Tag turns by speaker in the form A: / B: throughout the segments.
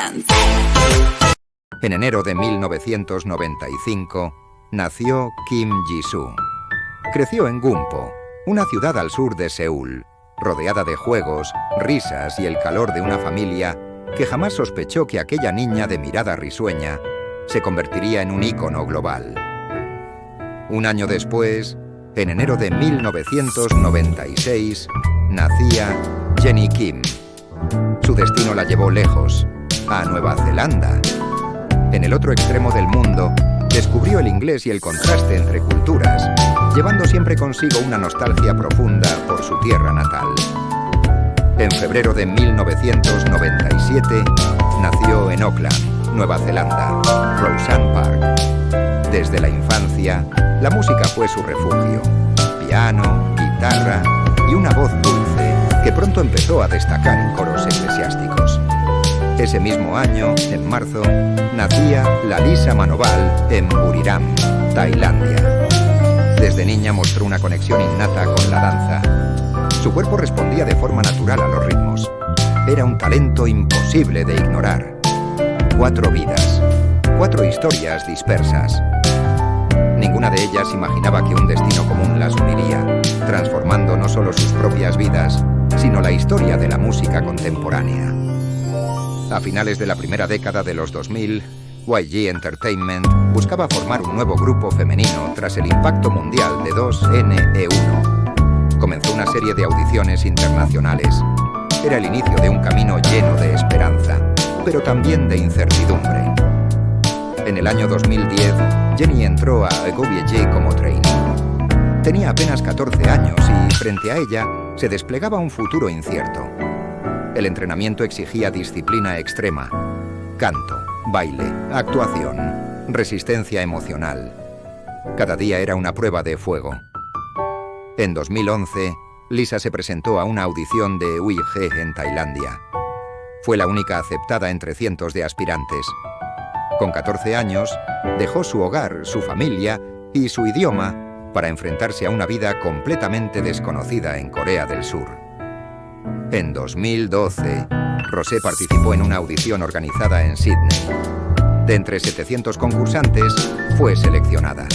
A: dance.
B: En enero de 1995 nació Kim Ji-soo. Creció en Gumpo, una ciudad al sur de Seúl, rodeada de juegos, risas y el calor de una familia que jamás sospechó que aquella niña de mirada risueña se convertiría en un ícono global. Un año después, en enero de 1996, nacía Jennie Kim. Su destino la llevó lejos, a Nueva Zelanda. En el otro extremo del mundo, descubrió el inglés y el contraste entre culturas, llevando siempre consigo una nostalgia profunda por su tierra natal. En febrero de 1997, nació en Auckland, Nueva Zelanda, Roseanne Park. Desde la infancia, la música fue su refugio. Piano, guitarra y una voz dulce que pronto empezó a destacar en coros eclesiásticos. Ese mismo año, en marzo, nacía Lalisa Manoval en Buriram, Tailandia. Desde niña mostró una conexión innata con la danza. Su cuerpo respondía de forma natural a los ritmos. Era un talento imposible de ignorar. 4 vidas, 4 historias dispersas. Ninguna de ellas imaginaba que un destino común las uniría, transformando no solo sus propias vidas, sino la historia de la música contemporánea. A finales de la primera década de los 2000, YG Entertainment buscaba formar un nuevo grupo femenino tras el impacto mundial de 2NE1. Comenzó una serie de audiciones internacionales. Era el inicio de un camino lleno de esperanza, pero también de incertidumbre. En el año 2010, Jennie entró a Agobier como trainee. Tenía apenas 14 años y, frente a ella, se desplegaba un futuro incierto. El entrenamiento exigía disciplina extrema, canto, baile, actuación, resistencia emocional. Cada día era una prueba de fuego. En 2011, Lisa se presentó a una audición de YG en Tailandia. Fue la única aceptada entre cientos de aspirantes. Con 14 años, dejó su hogar, su familia y su idioma para enfrentarse a una vida completamente desconocida en Corea del Sur. En 2012, Rosé participó en una audición organizada en Sydney. De entre 700 concursantes, fue seleccionada.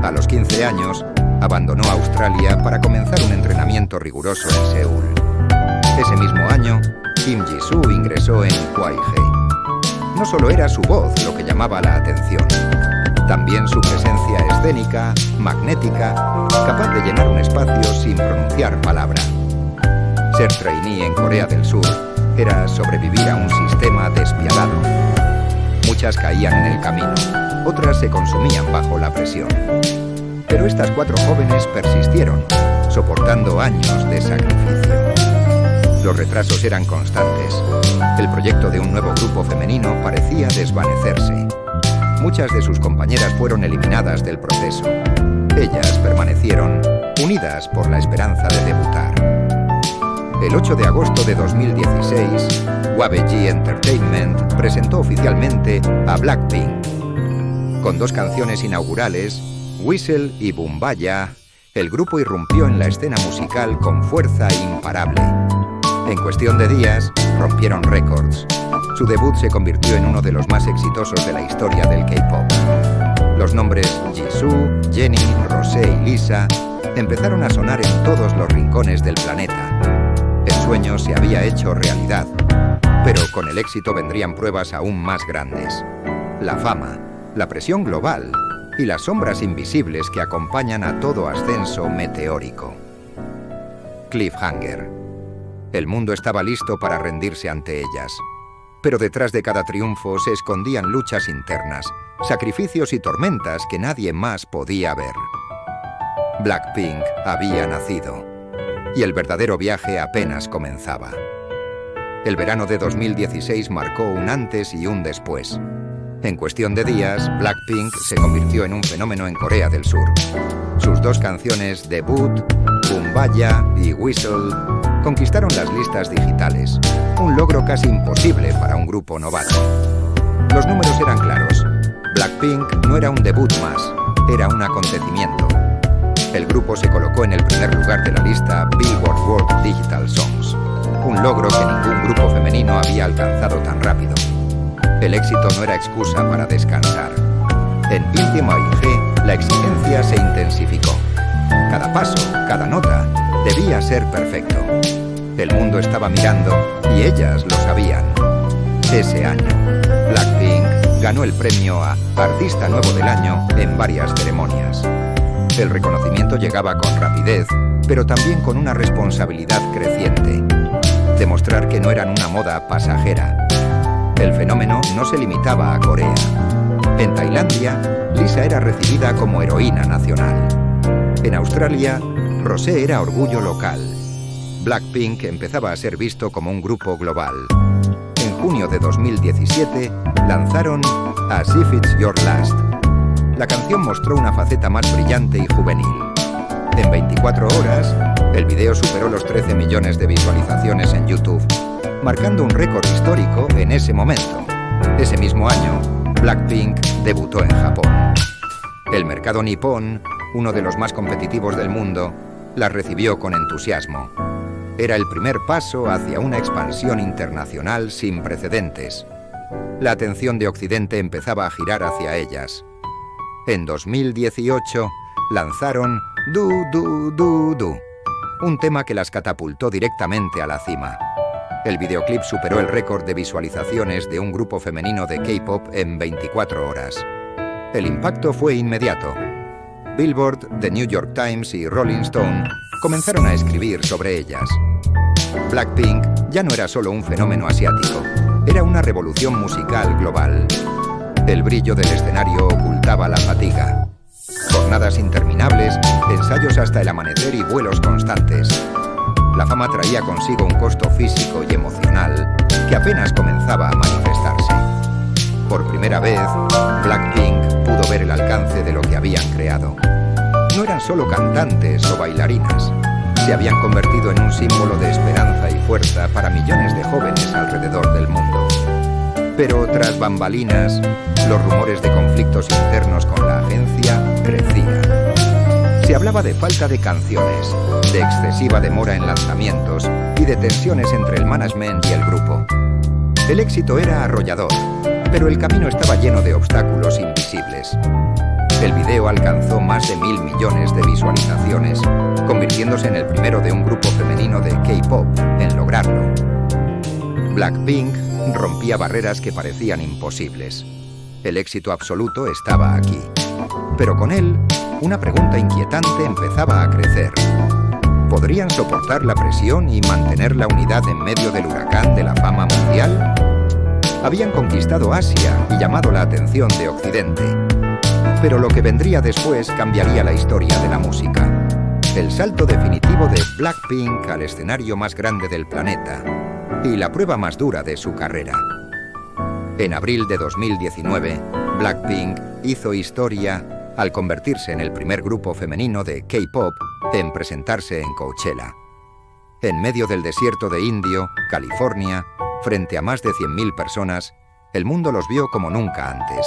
B: A los 15 años, abandonó Australia para comenzar un entrenamiento riguroso en Seúl. Ese mismo año, Kim Ji-soo ingresó en YG. No solo era su voz lo que llamaba la atención, también su presencia escénica, magnética, capaz de llenar un espacio sin pronunciar palabra. Ser trainee en Corea del Sur era sobrevivir a un sistema despiadado. Muchas caían en el camino, otras se consumían bajo la presión. Pero estas 4 jóvenes persistieron, soportando años de sacrificio. Los retrasos eran constantes. El proyecto de un nuevo grupo femenino parecía desvanecerse. Muchas de sus compañeras fueron eliminadas del proceso. Ellas permanecieron unidas por la esperanza de debutar. El 8 de agosto de 2016, YG Entertainment presentó oficialmente a Blackpink. Con 2 canciones inaugurales, Whistle y Bumbaya, el grupo irrumpió en la escena musical con fuerza imparable. En cuestión de días, rompieron récords. Su debut se convirtió en uno de los más exitosos de la historia del K-pop. Los nombres Jisoo, Jennie, Rosé y Lisa empezaron a sonar en todos los rincones del planeta. El sueño se había hecho realidad, pero con el éxito vendrían pruebas aún más grandes. La fama, la presión global y las sombras invisibles que acompañan a todo ascenso meteórico. Cliffhanger. El mundo estaba listo para rendirse ante ellas. Pero detrás de cada triunfo se escondían luchas internas, sacrificios y tormentas que nadie más podía ver. Blackpink había nacido, y el verdadero viaje apenas comenzaba. El verano de 2016 marcó un antes y un después. En cuestión de días, Blackpink se convirtió en un fenómeno en Corea del Sur. Sus 2 canciones, Debut, Bumbaya y Whistle, conquistaron las listas digitales, un logro casi imposible para un grupo novato. Los números eran claros. Blackpink no era un debut más, era un acontecimiento. El grupo se colocó en el primer lugar de la lista Billboard World Digital Songs, un logro que ningún grupo femenino había alcanzado tan rápido. El éxito no era excusa para descansar. En Lithium AIG, la exigencia se intensificó. Cada paso, cada nota, debía ser perfecto. El mundo estaba mirando y ellas lo sabían. Ese año, Blackpink ganó el premio a Artista Nuevo del Año en varias ceremonias. El reconocimiento llegaba con rapidez, pero también con una responsabilidad creciente. Demostrar que no eran una moda pasajera. El fenómeno no se limitaba a Corea. En Tailandia, Lisa era recibida como heroína nacional. En Australia, Rosé era orgullo local. Blackpink empezaba a ser visto como un grupo global. En junio de 2017, lanzaron As If It's Your Last. La canción mostró una faceta más brillante y juvenil. En 24 horas, el video superó los 13 millones de visualizaciones en YouTube, marcando un récord histórico en ese momento. Ese mismo año, Blackpink debutó en Japón. El mercado nipón, uno de los más competitivos del mundo, la recibió con entusiasmo. Era el primer paso hacia una expansión internacional sin precedentes. La atención de Occidente empezaba a girar hacia ellas. En 2018 lanzaron Do Do Do Do, un tema que las catapultó directamente a la cima. El videoclip superó el récord de visualizaciones de un grupo femenino de K-pop en 24 horas. El impacto fue inmediato. Billboard, The New York Times y Rolling Stone comenzaron a escribir sobre ellas. Blackpink ya no era solo un fenómeno asiático, era una revolución musical global. El brillo del escenario ocultaba la fatiga. Jornadas interminables, ensayos hasta el amanecer y vuelos constantes. La fama traía consigo un costo físico y emocional que apenas comenzaba a manifestarse. Por primera vez, Blackpink pudo ver el alcance de lo que habían creado. No eran solo cantantes o bailarinas, se habían convertido en un símbolo de esperanza y fuerza para millones de jóvenes alrededor del mundo. Pero tras bambalinas, los rumores de conflictos internos con la agencia crecían. Se hablaba de falta de canciones, de excesiva demora en lanzamientos y de tensiones entre el management y el grupo. El éxito era arrollador, pero el camino estaba lleno de obstáculos invisibles. El video alcanzó más de 1.000 millones de visualizaciones, convirtiéndose en el primero de un grupo femenino de K-pop en lograrlo. Blackpink rompía barreras que parecían imposibles. El éxito absoluto estaba aquí. Pero con él, una pregunta inquietante empezaba a crecer. ¿Podrían soportar la presión y mantener la unidad en medio del huracán de la fama mundial? Habían conquistado Asia y llamado la atención de Occidente. Pero lo que vendría después cambiaría la historia de la música. El salto definitivo de Blackpink al escenario más grande del planeta y la prueba más dura de su carrera. En abril de 2019, Blackpink hizo historia al convertirse en el primer grupo femenino de K-pop en presentarse en Coachella. En medio del desierto de Indio, California, frente a más de 100.000 personas, el mundo los vio como nunca antes.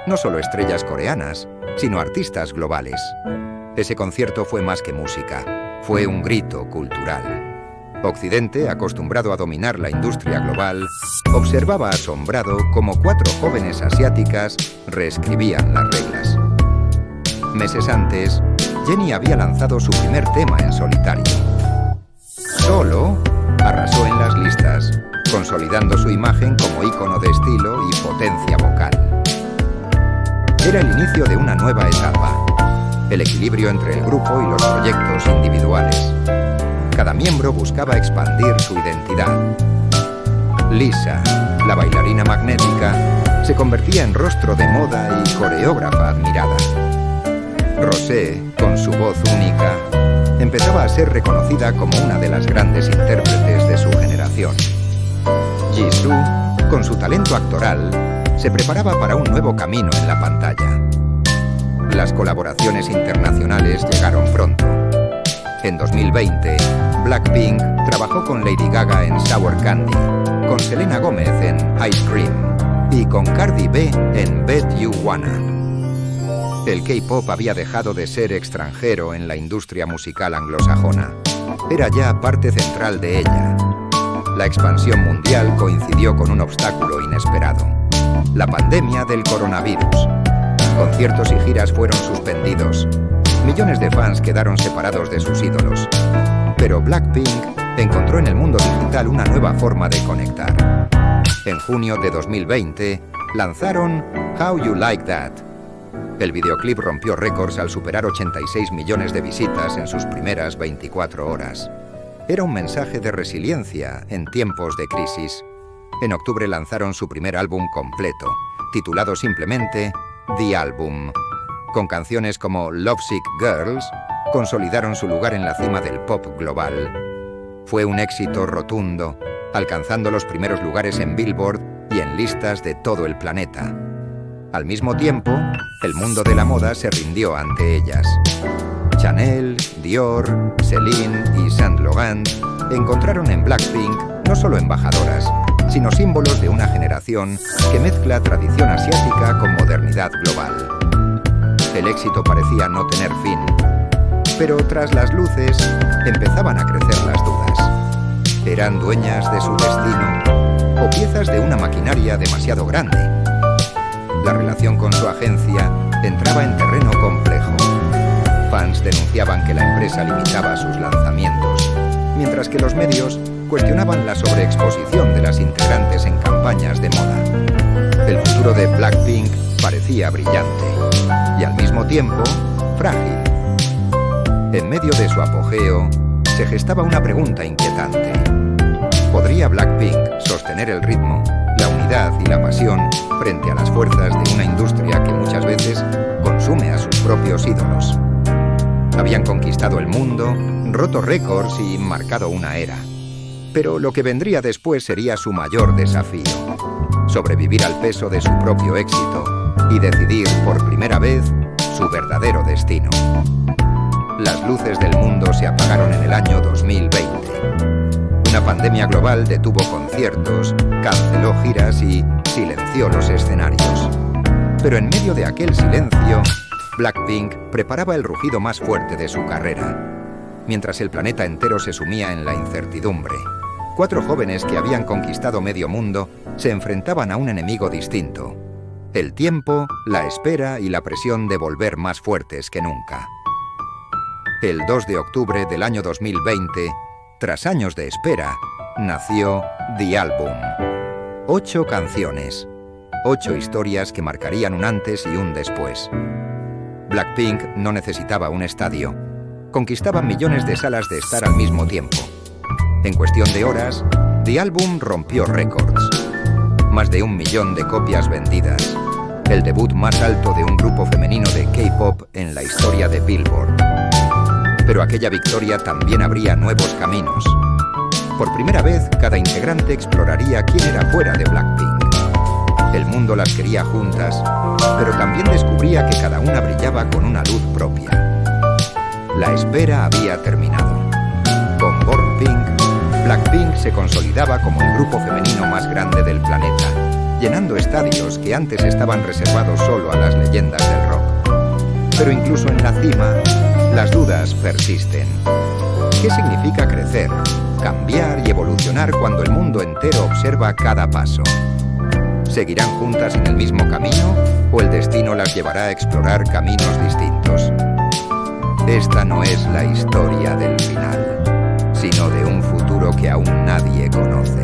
B: No solo estrellas coreanas, sino artistas globales. Ese concierto fue más que música, fue un grito cultural. Occidente, acostumbrado a dominar la industria global, observaba asombrado cómo 4 jóvenes asiáticas reescribían las reglas. Meses antes, Jennie había lanzado su primer tema en solitario. Solo arrasó en las listas, consolidando su imagen como ícono de estilo y potencia vocal. Era el inicio de una nueva etapa, el equilibrio entre el grupo y los proyectos individuales. Cada miembro buscaba expandir su identidad. Lisa, la bailarina magnética, se convertía en rostro de moda y coreógrafa admirada. Rosé, con su voz única, empezaba a ser reconocida como una de las grandes intérpretes de su generación. Jisoo, con su talento actoral, se preparaba para un nuevo camino en la pantalla. Las colaboraciones internacionales llegaron pronto. En 2020, Blackpink trabajó con Lady Gaga en Sour Candy, con Selena Gomez en Ice Cream y con Cardi B en Bet You Wanna. El K-pop había dejado de ser extranjero en la industria musical anglosajona. Era ya parte central de ella. La expansión mundial coincidió con un obstáculo inesperado. La pandemia del coronavirus. Conciertos y giras fueron suspendidos. Millones de fans quedaron separados de sus ídolos. Pero Blackpink encontró en el mundo digital una nueva forma de conectar. En junio de 2020, lanzaron How You Like That. El videoclip rompió récords al superar 86 millones de visitas en sus primeras 24 horas. Era un mensaje de resiliencia en tiempos de crisis. En octubre lanzaron su primer álbum completo, titulado simplemente The Album. Con canciones como Lovesick Girls, consolidaron su lugar en la cima del pop global. Fue un éxito rotundo, alcanzando los primeros lugares en Billboard y en listas de todo el planeta. Al mismo tiempo, el mundo de la moda se rindió ante ellas. Chanel, Dior, Celine y Saint Laurent encontraron en Blackpink no solo embajadoras, sino símbolos de una generación que mezcla tradición asiática con modernidad global. El éxito parecía no tener fin, pero tras las luces empezaban a crecer las dudas. ¿Eran dueñas de su destino o piezas de una maquinaria demasiado grande? La relación con su agencia entraba en terreno complejo. Fans denunciaban que la empresa limitaba sus lanzamientos, mientras que los medios cuestionaban la sobreexposición de las integrantes en campañas de moda. El futuro de Blackpink parecía brillante y al mismo tiempo frágil. En medio de su apogeo, se gestaba una pregunta inquietante. ¿Podría Blackpink sostener el ritmo, la unidad y la pasión frente a las fuerzas de una industria que muchas veces consume a sus propios ídolos? Habían conquistado el mundo, roto récords y marcado una era. Pero lo que vendría después sería su mayor desafío: sobrevivir al peso de su propio éxito y decidir por primera vez su verdadero destino. Las luces del mundo se apagaron en el año 2020. Una pandemia global detuvo conciertos, canceló giras y silenció los escenarios. Pero en medio de aquel silencio, Blackpink preparaba el rugido más fuerte de su carrera. Mientras el planeta entero se sumía en la incertidumbre, 4 jóvenes que habían conquistado medio mundo se enfrentaban a un enemigo distinto: el tiempo, la espera y la presión de volver más fuertes que nunca. El 2 de octubre del año 2020, tras años de espera, nació The Album. 8 canciones, 8 historias que marcarían un antes y un después. Blackpink no necesitaba un estadio. Conquistaban millones de salas de estar al mismo tiempo. En cuestión de horas, The Album rompió récords. Más de 1 millón de copias vendidas. El debut más alto de un grupo femenino de K-pop en la historia de Billboard. Pero aquella victoria también abría nuevos caminos. Por primera vez, cada integrante exploraría quién era fuera de Blackpink. El mundo las quería juntas, pero también descubría que cada una brillaba con una luz propia. La espera había terminado. Con Born Pink, Blackpink se consolidaba como el grupo femenino más grande del planeta, llenando estadios que antes estaban reservados solo a las leyendas del rock. Pero incluso en la cima, las dudas persisten. ¿Qué significa crecer, cambiar y evolucionar cuando el mundo entero observa cada paso? ¿Seguirán juntas en el mismo camino o el destino las llevará a explorar caminos distintos? Esta no es la historia del final, sino de un futuro que aún nadie conoce.